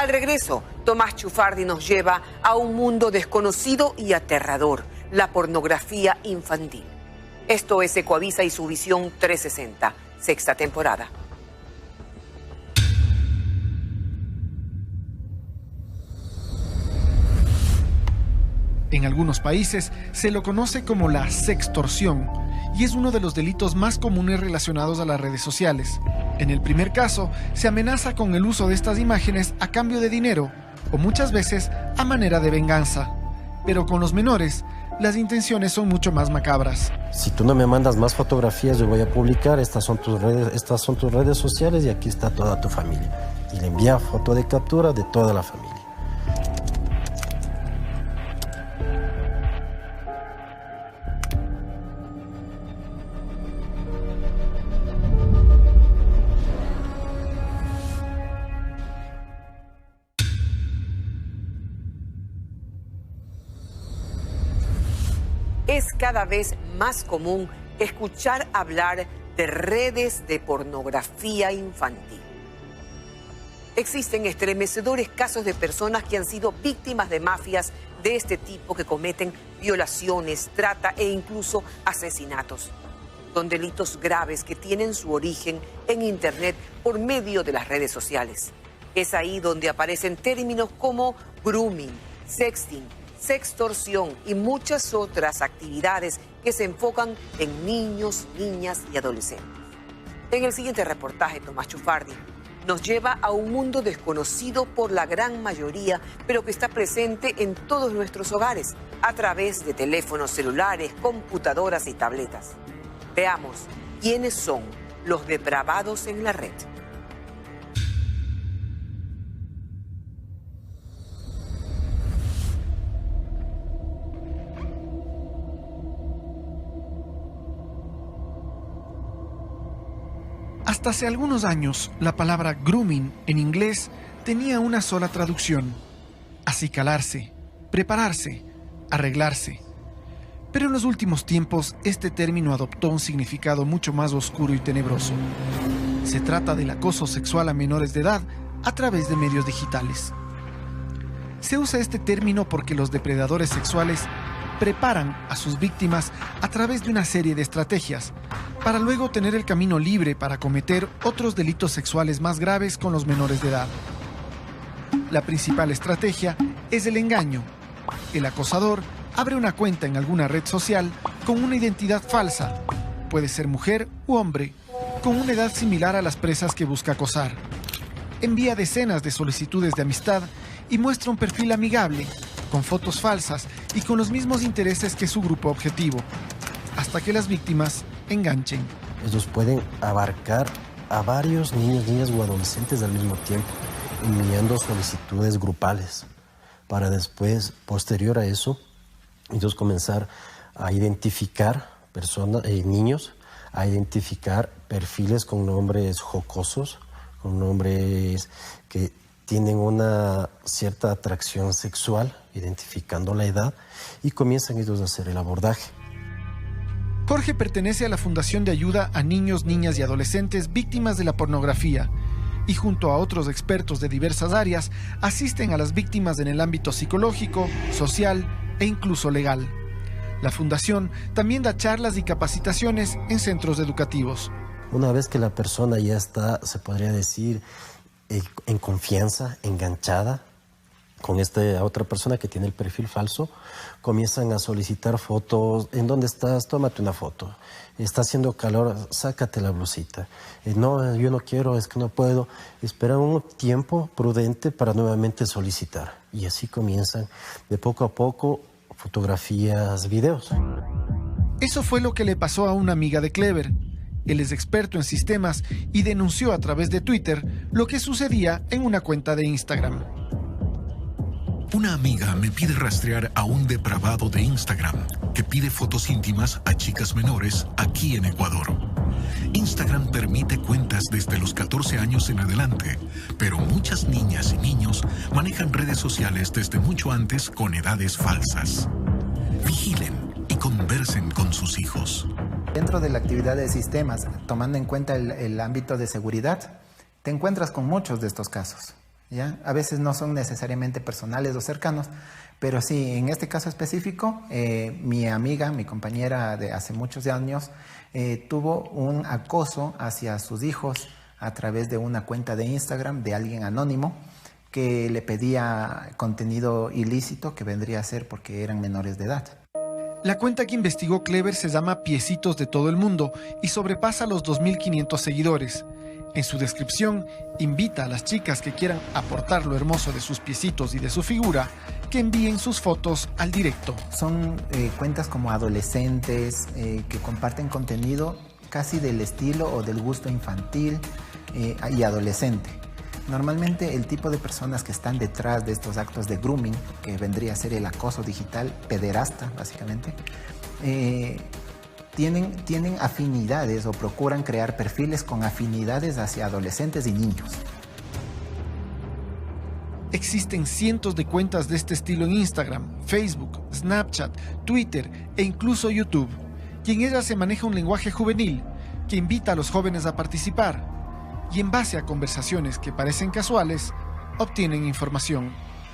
Al regreso, Tomás Chufardi nos lleva a un mundo desconocido y aterrador, la pornografía infantil. Esto es Ecoavisa y su Visión 360, sexta temporada. En algunos países se lo conoce como la sextorsión y es uno de los delitos más comunes relacionados a las redes sociales. En el primer caso, se amenaza con el uso de estas imágenes a cambio de dinero o muchas veces a manera de venganza. Pero con los menores, las intenciones son mucho más macabras. Si tú no me mandas más fotografías, yo voy a publicar, estas son tus redes sociales y aquí está toda tu familia. Y le envía foto de captura de toda la familia. Es cada vez más común escuchar hablar de redes de pornografía infantil. Existen estremecedores casos de personas que han sido víctimas de mafias de este tipo que cometen violaciones, trata e incluso asesinatos. Son delitos graves que tienen su origen en Internet por medio de las redes sociales. Es ahí donde aparecen términos como grooming, sexting, sextorsión y muchas otras actividades que se enfocan en niños, niñas y adolescentes. En el siguiente reportaje, Tomás Chufardi nos lleva a un mundo desconocido por la gran mayoría, pero que está presente en todos nuestros hogares, a través de teléfonos celulares, computadoras y tabletas. Veamos quiénes son los depravados en la red. Hasta hace algunos años, la palabra grooming en inglés tenía una sola traducción: acicalarse, prepararse, arreglarse. Pero en los últimos tiempos, este término adoptó un significado mucho más oscuro y tenebroso. Se trata del acoso sexual a menores de edad a través de medios digitales. Se usa este término porque los depredadores sexuales preparan a sus víctimas a través de una serie de estrategias para luego tener el camino libre para cometer otros delitos sexuales más graves con los menores de edad. La principal estrategia es el engaño. El acosador abre una cuenta en alguna red social con una identidad falsa, puede ser mujer u hombre, con una edad similar a las presas que busca acosar. Envía decenas de solicitudes de amistad y muestra un perfil amigable, con fotos falsas y con los mismos intereses que su grupo objetivo, hasta que las víctimas enganchen. Ellos pueden abarcar a varios niños, niñas o adolescentes al mismo tiempo, enviando solicitudes grupales, para después, posterior a eso, ellos comenzar a identificar niños, a identificar perfiles con nombres jocosos, con nombres que tienen una cierta atracción sexual, identificando la edad, y comienzan ellos a hacer el abordaje. Jorge pertenece a la Fundación de Ayuda a Niños, Niñas y Adolescentes Víctimas de la Pornografía y junto a otros expertos de diversas áreas asisten a las víctimas en el ámbito psicológico, social e incluso legal. La Fundación también da charlas y capacitaciones en centros educativos. Una vez que la persona ya está, se podría decir, en confianza, enganchada con esta otra persona que tiene el perfil falso, comienzan a solicitar fotos. ¿En dónde estás? Tómate una foto. Está haciendo calor, sácate la blusita. No, yo no quiero, es que no puedo. Esperan un tiempo prudente para nuevamente solicitar. Y así comienzan de poco a poco fotografías, videos. Eso fue lo que le pasó a una amiga de Clever. Él es experto en sistemas y denunció a través de Twitter lo que sucedía en una cuenta de Instagram. Una amiga me pide rastrear a un depravado de Instagram que pide fotos íntimas a chicas menores aquí en Ecuador. Instagram permite cuentas desde los 14 años en adelante, pero muchas niñas y niños manejan redes sociales desde mucho antes con edades falsas. Vigilen y conversen con sus hijos. Dentro de la actividad de sistemas, tomando en cuenta el ámbito de seguridad, te encuentras con muchos de estos casos. ¿ya? A veces no son necesariamente personales o cercanos, pero sí, en este caso específico, mi amiga, mi compañera de hace muchos años, tuvo un acoso hacia sus hijos a través de una cuenta de Instagram de alguien anónimo que le pedía contenido ilícito que vendría a ser porque eran menores de edad. La cuenta que investigó Clever se llama Piecitos de todo el mundo y sobrepasa los 2.500 seguidores. En su descripción, invita a las chicas que quieran aportar lo hermoso de sus piecitos y de su figura que envíen sus fotos al directo. Son cuentas como adolescentes que comparten contenido casi del estilo o del gusto infantil y adolescente. Normalmente el tipo de personas que están detrás de estos actos de grooming, que vendría a ser el acoso digital, pederasta básicamente, tienen afinidades o procuran crear perfiles con afinidades hacia adolescentes y niños. Existen cientos de cuentas de este estilo en Instagram, Facebook, Snapchat, Twitter e incluso YouTube, y en ellas se maneja un lenguaje juvenil que invita a los jóvenes a participar, y en base a conversaciones que parecen casuales, obtienen información.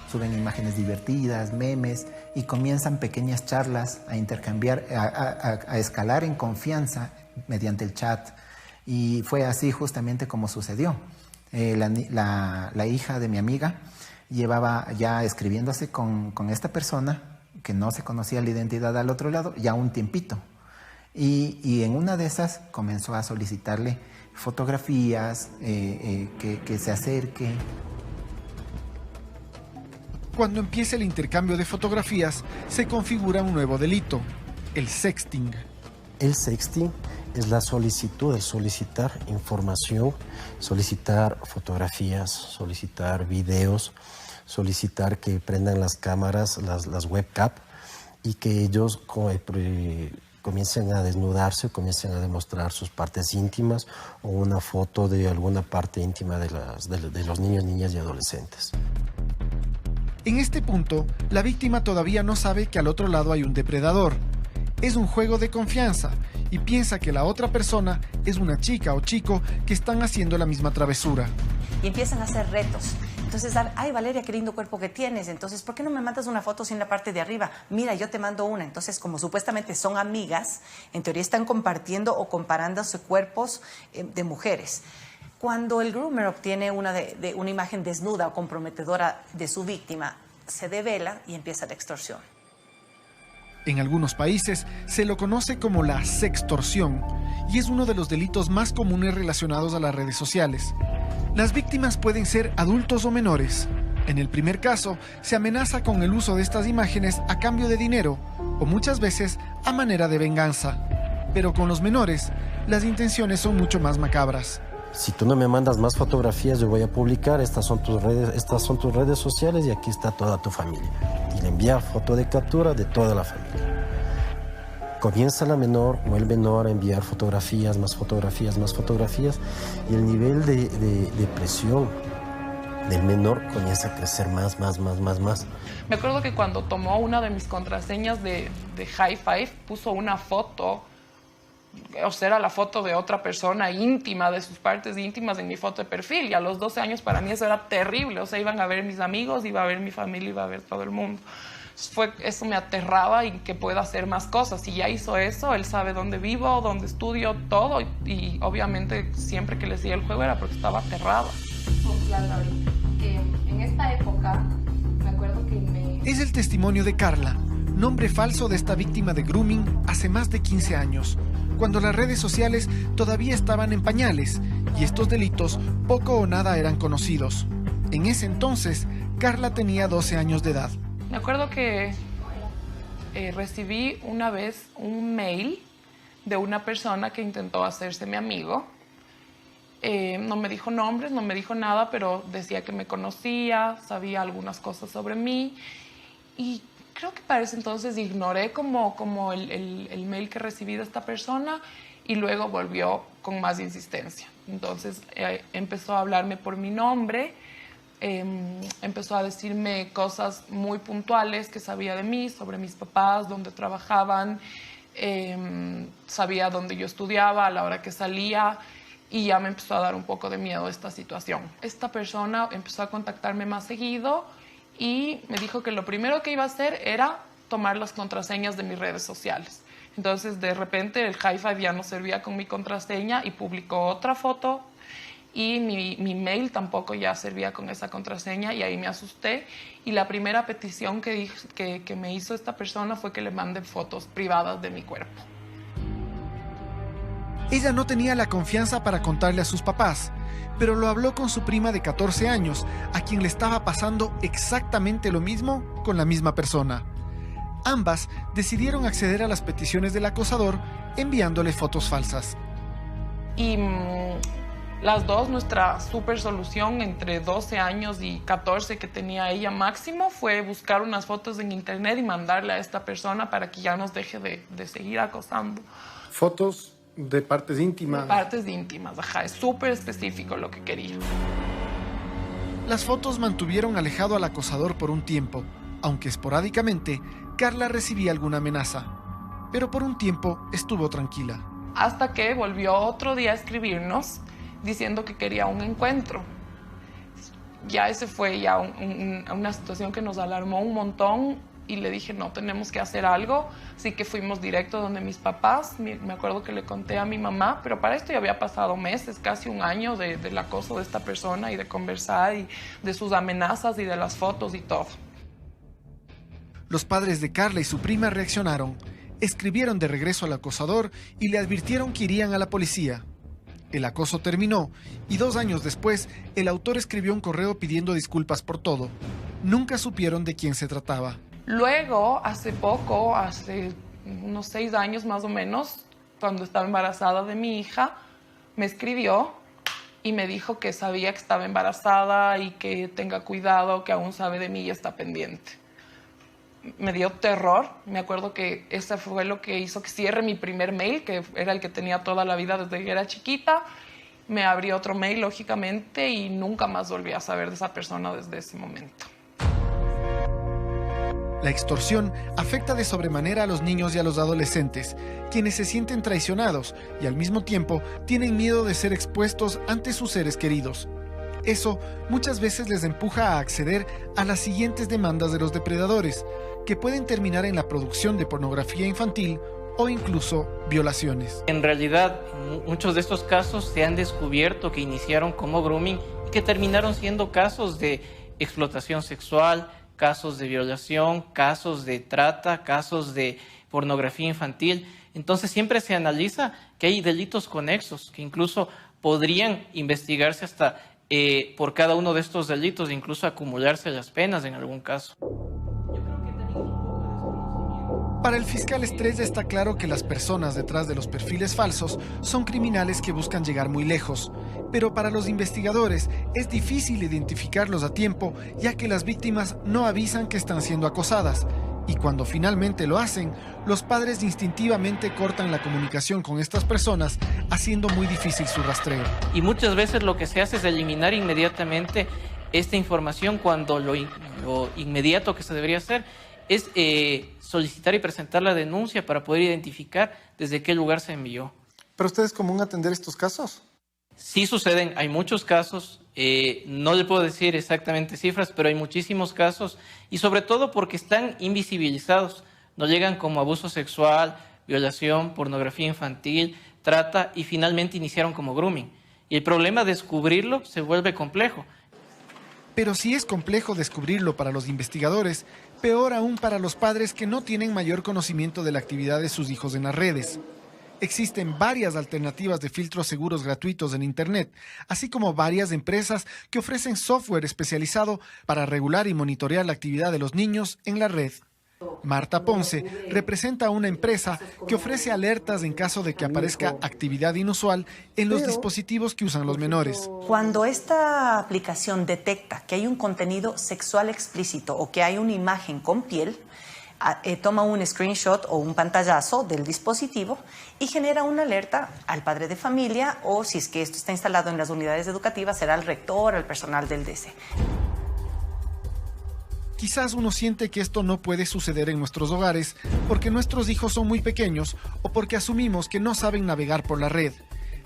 Suben imágenes divertidas, memes, y comienzan pequeñas charlas a intercambiar, a escalar en confianza mediante el chat. Y fue así justamente como sucedió. La hija de mi amiga llevaba ya escribiéndose con esta persona, que no se conocía la identidad al otro lado, ya un tiempito. Y en una de esas comenzó a solicitarle fotografías, que se acerque. Cuando empieza el intercambio de fotografías, se configura un nuevo delito, el sexting. El sexting es la solicitud, el solicitar información, solicitar fotografías, solicitar videos, solicitar que prendan las cámaras, las webcam, y que ellos comiencen a desnudarse, comiencen a demostrar sus partes íntimas o una foto de alguna parte íntima de los niños, niñas y adolescentes. En este punto, la víctima todavía no sabe que al otro lado hay un depredador. Es un juego de confianza y piensa que la otra persona es una chica o chico que están haciendo la misma travesura. Y empiezan a hacer retos. Entonces, ay, Valeria, qué lindo cuerpo que tienes. Entonces, ¿por qué no me mandas una foto sin la parte de arriba? Mira, yo te mando una. Entonces, como supuestamente son amigas, en teoría están compartiendo o comparándose cuerpos de mujeres. Cuando el groomer obtiene una imagen desnuda o comprometedora de su víctima, se devela y empieza la extorsión. En algunos países se lo conoce como la sextorsión y es uno de los delitos más comunes relacionados a las redes sociales. Las víctimas pueden ser adultos o menores. En el primer caso, se amenaza con el uso de estas imágenes a cambio de dinero o muchas veces a manera de venganza. Pero con los menores, las intenciones son mucho más macabras. Si tú no me mandas más fotografías, yo voy a publicar, estas son tus redes sociales y aquí está toda tu familia. Y le envía foto de captura de toda la familia. Comienza la menor o el menor a enviar fotografías, más fotografías, más fotografías, y el nivel de presión del menor comienza a crecer más. Me acuerdo que cuando tomó una de mis contraseñas de High Five, puso una foto, o sea, era la foto de otra persona íntima, de sus partes íntimas en mi foto de perfil, y a los 12 años para mí eso era terrible, o sea, iban a ver mis amigos, iba a ver mi familia, iba a ver todo el mundo. Eso me aterraba y que pueda hacer más cosas. Si ya hizo eso, él sabe dónde vivo, dónde estudio, todo, y obviamente siempre que le decía el juego era porque estaba aterrada. En esta época, me acuerdo que Es el testimonio de Carla, nombre falso de esta víctima de grooming hace más de 15 años, cuando las redes sociales todavía estaban en pañales y estos delitos poco o nada eran conocidos. En ese entonces, Carla tenía 12 años de edad. Me acuerdo que recibí una vez un mail de una persona que intentó hacerse mi amigo. No me dijo nombres, no me dijo nada, pero decía que me conocía, sabía algunas cosas sobre mí. Y creo que para ese entonces ignoré como el mail que recibí de esta persona y luego volvió con más insistencia. Entonces empezó a hablarme por mi nombre. Empezó a decirme cosas muy puntuales que sabía de mí, sobre mis papás, dónde trabajaban, sabía dónde yo estudiaba, a la hora que salía, y ya me empezó a dar un poco de miedo esta situación. Esta persona empezó a contactarme más seguido y me dijo que lo primero que iba a hacer era tomar las contraseñas de mis redes sociales. Entonces, de repente, el Hi5 ya no servía con mi contraseña y publicó otra foto y mi mail tampoco ya servía con esa contraseña y ahí me asusté. Y la primera petición que me hizo esta persona fue que le manden fotos privadas de mi cuerpo. Ella no tenía la confianza para contarle a sus papás, pero lo habló con su prima de 14 años, a quien le estaba pasando exactamente lo mismo con la misma persona. Ambas decidieron acceder a las peticiones del acosador enviándole fotos falsas. Y las dos, nuestra super solución entre 12 años y 14 que tenía ella máximo fue buscar unas fotos en internet y mandarle a esta persona para que ya nos deje de seguir acosando. Fotos de partes íntimas. De partes íntimas, ajá, es súper específico lo que quería. Las fotos mantuvieron alejado al acosador por un tiempo, aunque esporádicamente Carla recibía alguna amenaza, pero por un tiempo estuvo tranquila. Hasta que volvió otro día a escribirnos diciendo que quería un encuentro. Ya ese fue ya una situación que nos alarmó un montón y le dije, no, tenemos que hacer algo. Así que fuimos directo donde mis papás. Me acuerdo que le conté a mi mamá, pero para esto ya había pasado meses, casi un año del acoso de esta persona y de conversar y de sus amenazas y de las fotos y todo. Los padres de Carla y su prima reaccionaron, escribieron de regreso al acosador y le advirtieron que irían a la policía. El acoso terminó y 2 años después, el autor escribió un correo pidiendo disculpas por todo. Nunca supieron de quién se trataba. Luego, hace poco, hace unos 6 años más o menos, cuando estaba embarazada de mi hija, me escribió y me dijo que sabía que estaba embarazada y que tenga cuidado, que aún sabe de mí y está pendiente. Me dio terror. Me acuerdo que ese fue lo que hizo que cierre mi primer mail, que era el que tenía toda la vida desde que era chiquita. Me abrí otro mail, lógicamente, y nunca más volví a saber de esa persona desde ese momento. La extorsión afecta de sobremanera a los niños y a los adolescentes, quienes se sienten traicionados y al mismo tiempo tienen miedo de ser expuestos ante sus seres queridos. Eso muchas veces les empuja a acceder a las siguientes demandas de los depredadores, que pueden terminar en la producción de pornografía infantil o incluso violaciones. En realidad, muchos de estos casos se han descubierto que iniciaron como grooming y que terminaron siendo casos de explotación sexual, casos de violación, casos de trata, casos de pornografía infantil. Entonces siempre se analiza que hay delitos conexos que incluso podrían investigarse hasta por cada uno de estos delitos, incluso acumularse las penas en algún caso. Para el fiscal Estrella está claro que las personas detrás de los perfiles falsos son criminales que buscan llegar muy lejos, pero para los investigadores es difícil identificarlos a tiempo, ya que las víctimas no avisan que están siendo acosadas, y cuando finalmente lo hacen, los padres instintivamente cortan la comunicación con estas personas, haciendo muy difícil su rastreo. Y muchas veces lo que se hace es eliminar inmediatamente esta información cuando lo inmediato que se debería hacer es solicitar y presentar la denuncia para poder identificar desde qué lugar se envió. ¿Pero ustedes es común atender estos casos? Sí suceden, hay muchos casos, no le puedo decir exactamente cifras, pero hay muchísimos casos y sobre todo porque están invisibilizados, no llegan como abuso sexual, violación, pornografía infantil, trata y finalmente iniciaron como grooming. Y el problema de descubrirlo se vuelve complejo. Pero si es complejo descubrirlo para los investigadores, peor aún para los padres que no tienen mayor conocimiento de la actividad de sus hijos en las redes. Existen varias alternativas de filtros seguros gratuitos en Internet, así como varias empresas que ofrecen software especializado para regular y monitorear la actividad de los niños en la red. Marta Ponce representa una empresa que ofrece alertas en caso de que aparezca actividad inusual en los dispositivos que usan los menores. Cuando esta aplicación detecta que hay un contenido sexual explícito o que hay una imagen con piel, toma un screenshot o un pantallazo del dispositivo y genera una alerta al padre de familia o, si es que esto está instalado en las unidades educativas, será al rector, al personal del DC. Quizás uno siente que esto no puede suceder en nuestros hogares porque nuestros hijos son muy pequeños o porque asumimos que no saben navegar por la red.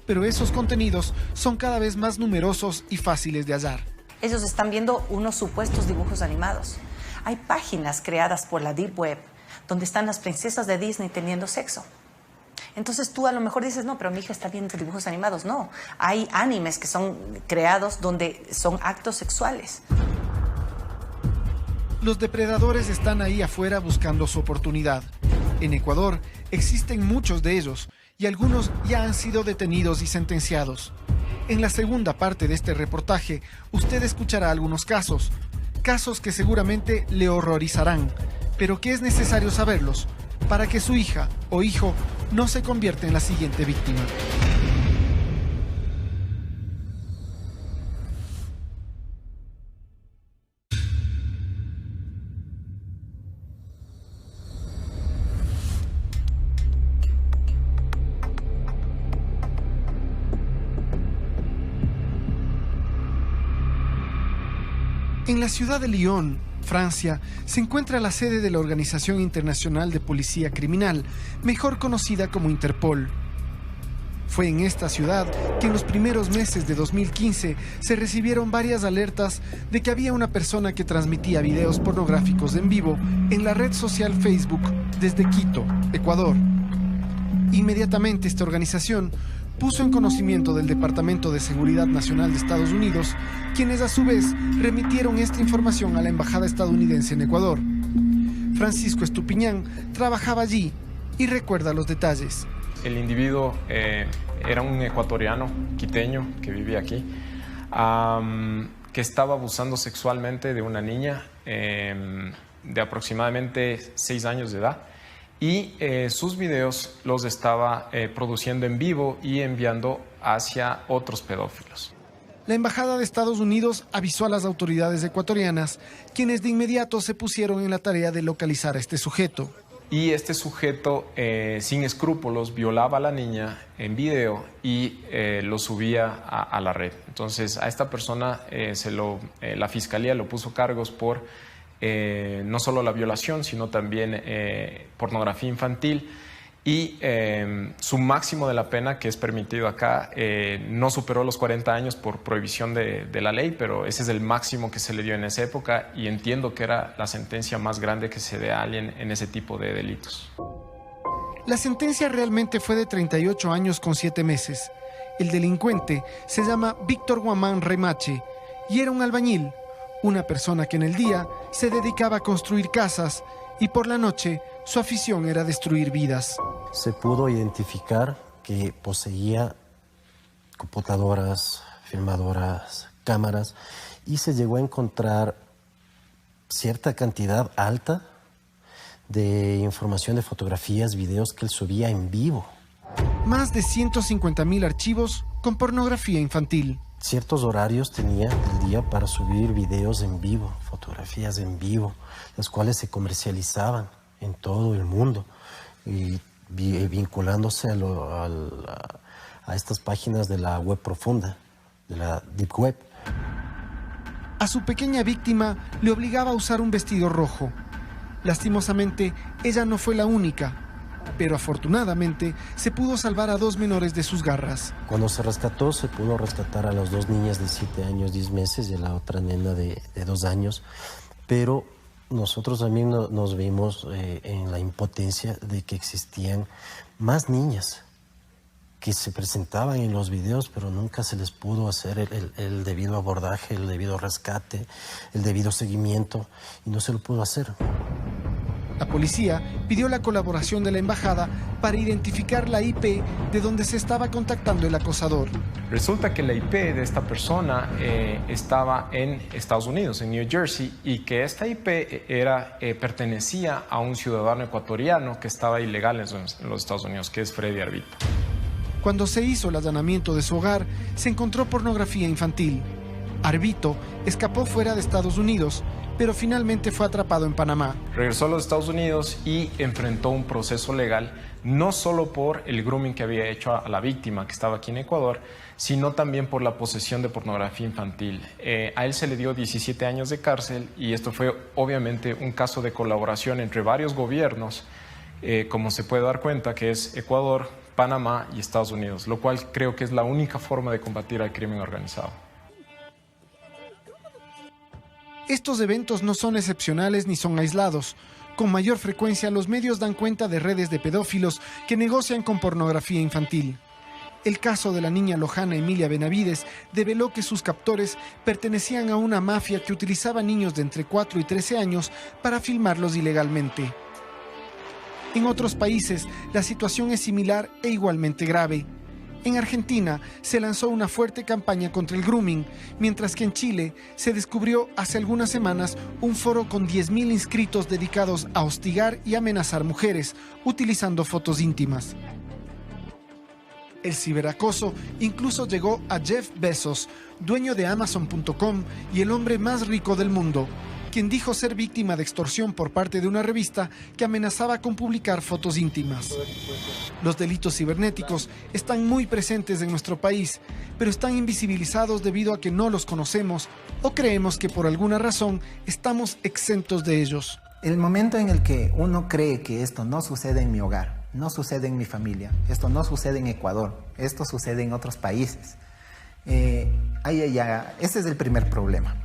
pero esos contenidos son cada vez más numerosos y fáciles de hallar. Ellos están viendo unos supuestos dibujos animados. Hay páginas creadas por la Deep Web donde están las princesas de Disney teniendo sexo. Entonces tú a lo mejor dices, no, pero mi hija está viendo dibujos animados. No, hay animes que son creados donde son actos sexuales. Los depredadores están ahí afuera buscando su oportunidad. En Ecuador existen muchos de ellos y algunos ya han sido detenidos y sentenciados. En la segunda parte de este reportaje, usted escuchará algunos casos que seguramente le horrorizarán, pero que es necesario saberlos para que su hija o hijo no se convierta en la siguiente víctima. En la ciudad de Lyon, Francia, se encuentra la sede de la Organización Internacional de Policía Criminal, mejor conocida como Interpol. Fue en esta ciudad que en los primeros meses de 2015 se recibieron varias alertas de que había una persona que transmitía videos pornográficos en vivo en la red social Facebook desde Quito, Ecuador. Inmediatamente esta organización puso en conocimiento del Departamento de Seguridad Nacional de Estados Unidos, quienes a su vez remitieron esta información a la Embajada estadounidense en Ecuador. Francisco Estupiñán trabajaba allí y recuerda los detalles. El individuo era un ecuatoriano quiteño que vivía aquí, que estaba abusando sexualmente de una niña de aproximadamente 6 años de edad. Y sus videos los estaba produciendo en vivo y enviando hacia otros pedófilos. La Embajada de Estados Unidos avisó a las autoridades ecuatorianas, quienes de inmediato se pusieron en la tarea de localizar a este sujeto. Y este sujeto, sin escrúpulos, violaba a la niña en video y lo subía a la red. Entonces, a esta persona la Fiscalía lo puso cargos por no solo la violación, sino también pornografía infantil y su máximo de la pena, que es permitido acá, no superó los 40 años por prohibición de la ley, pero ese es el máximo que se le dio en esa época y entiendo que era la sentencia más grande que se dé a alguien en ese tipo de delitos. La sentencia realmente fue de 38 años con 7 meses. El delincuente se llama Víctor Guamán Remache y era un albañil, una persona que en el día se dedicaba a construir casas y por la noche su afición era destruir vidas. Se pudo identificar que poseía computadoras, filmadoras, cámaras y se llegó a encontrar cierta cantidad alta de información de fotografías, videos que él subía en vivo. Más de 150.000 archivos con pornografía infantil. Ciertos horarios tenía el día para subir videos en vivo, fotografías en vivo, las cuales se comercializaban en todo el mundo y vinculándose a estas páginas de la web profunda, de la Deep Web. A su pequeña víctima le obligaba a usar un vestido rojo. Lastimosamente, ella no fue la única, pero afortunadamente se pudo salvar a 2 menores de sus garras. Cuando se rescató, se pudo rescatar a las 2 niñas de 7 años, 10 meses y a la otra nena de 2 años, pero nosotros también nos vimos en la impotencia de que existían más niñas que se presentaban en los videos, pero nunca se les pudo hacer el debido abordaje, el debido rescate, el debido seguimiento, y no se lo pudo hacer. La policía pidió la colaboración de la embajada para identificar la IP de donde se estaba contactando el acosador. Resulta que la IP de esta persona estaba en Estados Unidos, en New Jersey, y que esta IP pertenecía a un ciudadano ecuatoriano que estaba ilegal en los Estados Unidos, que es Freddy Arbito. Cuando se hizo el allanamiento de su hogar, se encontró pornografía infantil. Arbito escapó fuera de Estados Unidos, pero finalmente fue atrapado en Panamá. Regresó a los Estados Unidos y enfrentó un proceso legal, no solo por el grooming que había hecho a la víctima que estaba aquí en Ecuador, sino también por la posesión de pornografía infantil. A él se le dio 17 años de cárcel y esto fue obviamente un caso de colaboración entre varios gobiernos, como se puede dar cuenta, que es Ecuador, Panamá y Estados Unidos, lo cual creo que es la única forma de combatir al crimen organizado. Estos eventos no son excepcionales ni son aislados. Con mayor frecuencia, los medios dan cuenta de redes de pedófilos que negocian con pornografía infantil. El caso de la niña lojana Emilia Benavides develó que sus captores pertenecían a una mafia que utilizaba niños de entre 4 y 13 años para filmarlos ilegalmente. En otros países, la situación es similar e igualmente grave. En Argentina se lanzó una fuerte campaña contra el grooming, mientras que en Chile se descubrió hace algunas semanas un foro con 10.000 inscritos dedicados a hostigar y amenazar mujeres, utilizando fotos íntimas. El ciberacoso incluso llegó a Jeff Bezos, dueño de Amazon.com y el hombre más rico del mundo, quien dijo ser víctima de extorsión por parte de una revista que amenazaba con publicar fotos íntimas. Los delitos cibernéticos están muy presentes en nuestro país, pero están invisibilizados debido a que no los conocemos o creemos que por alguna razón estamos exentos de ellos. El momento en el que uno cree que esto no sucede en mi hogar, no sucede en mi familia, esto no sucede en Ecuador, esto sucede en otros países, ese es el primer problema.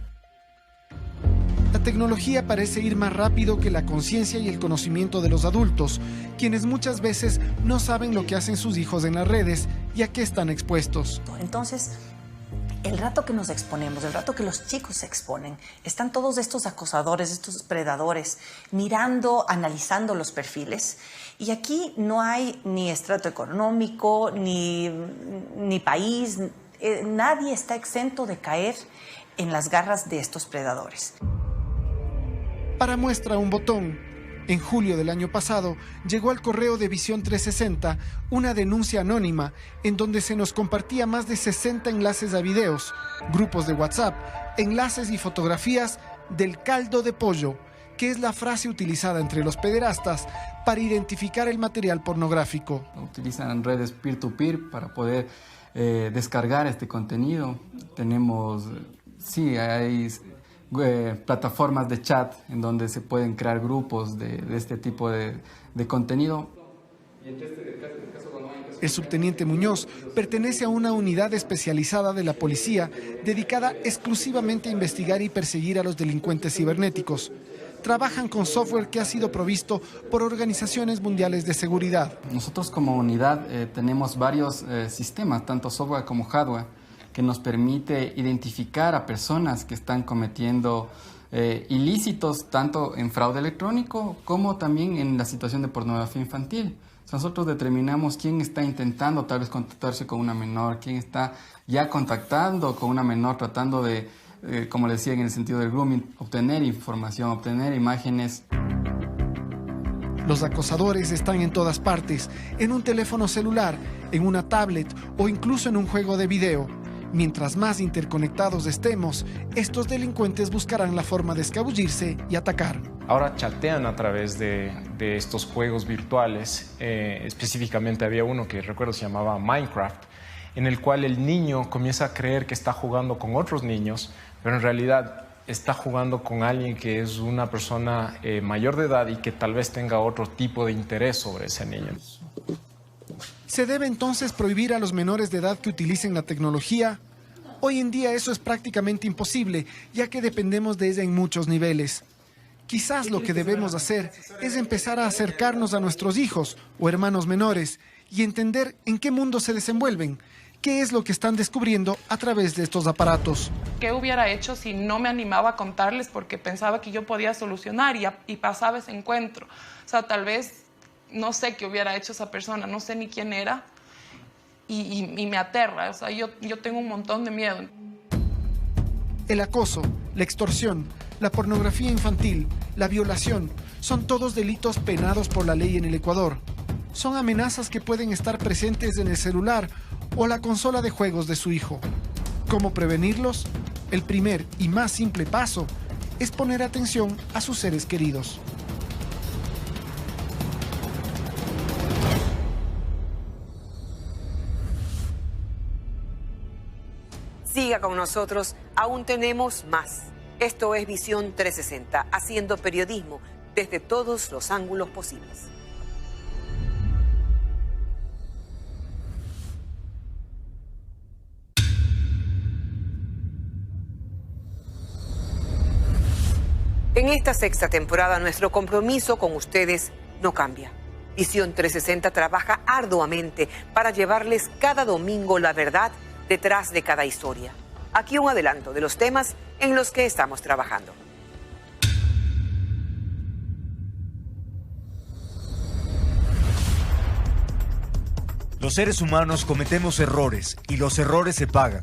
La tecnología parece ir más rápido que la conciencia y el conocimiento de los adultos, quienes muchas veces no saben lo que hacen sus hijos en las redes y a qué están expuestos. Entonces, el rato que nos exponemos, el rato que los chicos se exponen, están todos estos acosadores, estos predadores, mirando, analizando los perfiles. Y aquí no hay ni estrato económico, ni país, nadie está exento de caer en las garras de estos predadores. Para muestra un botón, en julio del año pasado llegó al correo de Visión 360 una denuncia anónima en donde se nos compartía más de 60 enlaces a videos, grupos de WhatsApp, enlaces y fotografías del caldo de pollo, que es la frase utilizada entre los pederastas para identificar el material pornográfico. Utilizan redes peer-to-peer para poder descargar este contenido. Tenemos, hay plataformas de chat en donde se pueden crear grupos de este tipo de contenido. El subteniente Muñoz pertenece a una unidad especializada de la policía dedicada exclusivamente a investigar y perseguir a los delincuentes cibernéticos. Trabajan con software que ha sido provisto por organizaciones mundiales de seguridad. Nosotros como unidad tenemos varios sistemas, tanto software como hardware, que nos permite identificar a personas que están cometiendo ilícitos tanto en fraude electrónico como también en la situación de pornografía infantil. Nosotros determinamos quién está intentando tal vez contactarse con una menor, quién está ya contactando con una menor tratando de, como les decía en el sentido del grooming, obtener información, obtener imágenes. Los acosadores están en todas partes, en un teléfono celular, en una tablet o incluso en un juego de video. Mientras más interconectados estemos, estos delincuentes buscarán la forma de escabullirse y atacar. Ahora chatean a través de estos juegos virtuales. Específicamente había uno que recuerdo se llamaba Minecraft, en el cual el niño comienza a creer que está jugando con otros niños, pero en realidad está jugando con alguien que es una persona mayor de edad y que tal vez tenga otro tipo de interés sobre ese niño. ¿Se debe entonces prohibir a los menores de edad que utilicen la tecnología? Hoy en día eso es prácticamente imposible, ya que dependemos de ella en muchos niveles. Quizás lo que debemos hacer es empezar a acercarnos a nuestros hijos o hermanos menores y entender en qué mundo se desenvuelven, qué es lo que están descubriendo a través de estos aparatos. ¿Qué hubiera hecho si no me animaba a contarles porque pensaba que yo podía solucionar y pasaba ese encuentro? O sea, tal vez no sé qué hubiera hecho esa persona, no sé ni quién era y me aterra. O sea, yo tengo un montón de miedo. El acoso, la extorsión, la pornografía infantil, la violación, son todos delitos penados por la ley en el Ecuador. Son amenazas que pueden estar presentes en el celular o la consola de juegos de su hijo. ¿Cómo prevenirlos? El primer y más simple paso es poner atención a sus seres queridos. Siga con nosotros, aún tenemos más. Esto es Visión 360, haciendo periodismo desde todos los ángulos posibles. En esta sexta temporada, nuestro compromiso con ustedes no cambia. Visión 360 trabaja arduamente para llevarles cada domingo la verdad detrás de cada historia. Aquí un adelanto de los temas en los que estamos trabajando. Los seres humanos cometemos errores y los errores se pagan.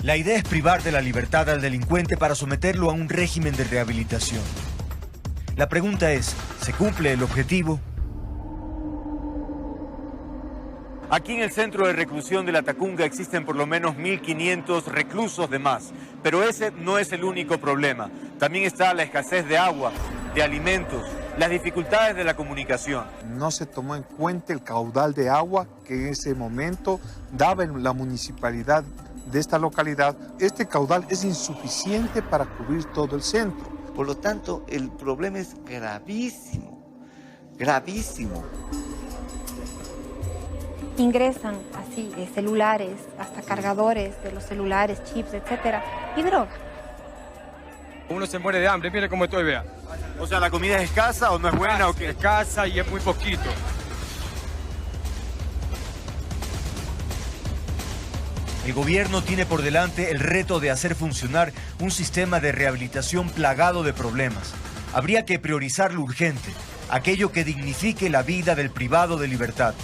La idea es privar de la libertad al delincuente para someterlo a un régimen de rehabilitación. La pregunta es, ¿se cumple el objetivo? Aquí en el centro de reclusión de La Tacunga existen por lo menos 1.500 reclusos de más, pero ese no es el único problema. También está la escasez de agua, de alimentos, las dificultades de la comunicación. No se tomó en cuenta el caudal de agua que en ese momento daba la municipalidad de esta localidad. Este caudal es insuficiente para cubrir todo el centro. Por lo tanto, el problema es gravísimo, gravísimo. Ingresan así celulares, hasta cargadores de los celulares, chips, etcétera, y droga. Uno se muere de hambre, mire cómo estoy, vea. O sea, ¿la comida es escasa o no es buena o qué? Escasa y es muy poquito. El gobierno tiene por delante el reto de hacer funcionar un sistema de rehabilitación plagado de problemas. Habría que priorizar lo urgente, aquello que dignifique la vida del privado de libertad.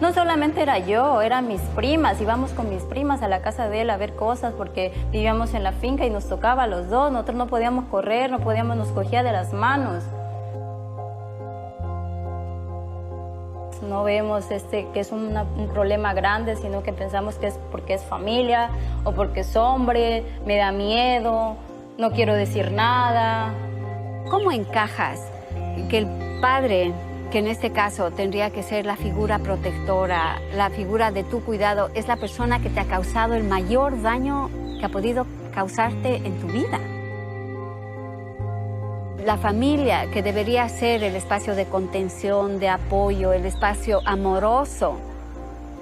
No solamente era yo, eran mis primas, íbamos con mis primas a la casa de él a ver cosas porque vivíamos en la finca y nos tocaba a los dos, nosotros no podíamos correr, no podíamos, nos cogía de las manos. No vemos que es un problema grande, sino que pensamos que es porque es familia o porque es hombre, me da miedo, no quiero decir nada. ¿Cómo encajas que el padre, que en este caso tendría que ser la figura protectora, la figura de tu cuidado, es la persona que te ha causado el mayor daño que ha podido causarte en tu vida? La familia, que debería ser el espacio de contención, de apoyo, el espacio amoroso,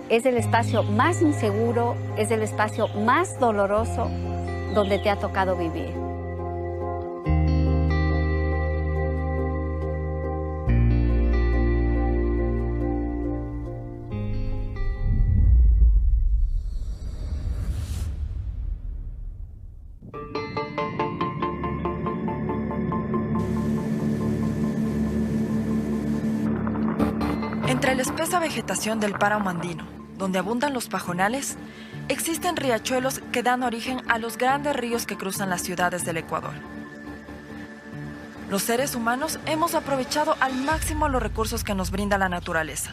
es el espacio más inseguro, es el espacio más doloroso donde te ha tocado vivir. Entre la espesa vegetación del páramo andino, donde abundan los pajonales, existen riachuelos que dan origen a los grandes ríos que cruzan las ciudades del Ecuador. Los seres humanos hemos aprovechado al máximo los recursos que nos brinda la naturaleza,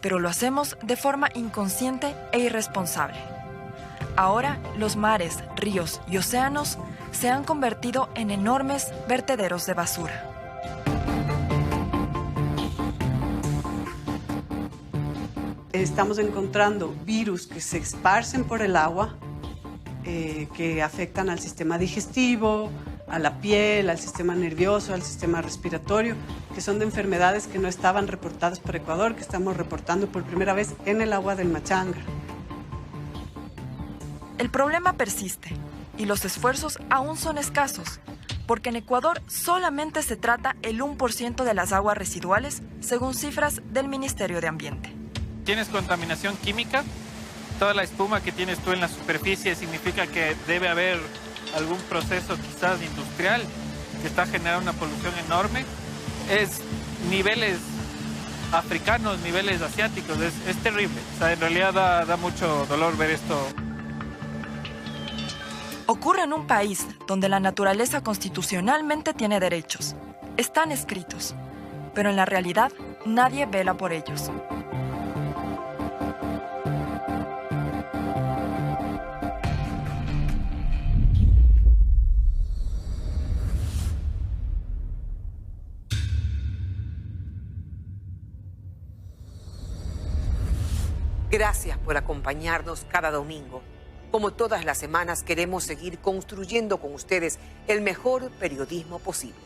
pero lo hacemos de forma inconsciente e irresponsable. Ahora, los mares, ríos y océanos se han convertido en enormes vertederos de basura. Estamos encontrando virus que se esparcen por el agua, que afectan al sistema digestivo, a la piel, al sistema nervioso, al sistema respiratorio, que son de enfermedades que no estaban reportadas por Ecuador, que estamos reportando por primera vez en el agua del Machanga. El problema persiste y los esfuerzos aún son escasos, porque en Ecuador solamente se trata el 1% de las aguas residuales, según cifras del Ministerio de Ambiente. ¿Tienes contaminación química? Toda la espuma que tienes tú en la superficie significa que debe haber algún proceso quizás industrial que está generando una polución enorme. Es niveles africanos, niveles asiáticos, es terrible. O sea, en realidad da mucho dolor ver esto. Ocurre en un país donde la naturaleza constitucionalmente tiene derechos. Están escritos, pero en la realidad nadie vela por ellos. Gracias por acompañarnos cada domingo. Como todas las semanas, queremos seguir construyendo con ustedes el mejor periodismo posible.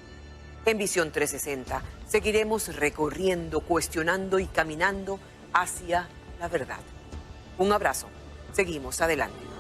En Visión 360 seguiremos recorriendo, cuestionando y caminando hacia la verdad. Un abrazo. Seguimos adelante.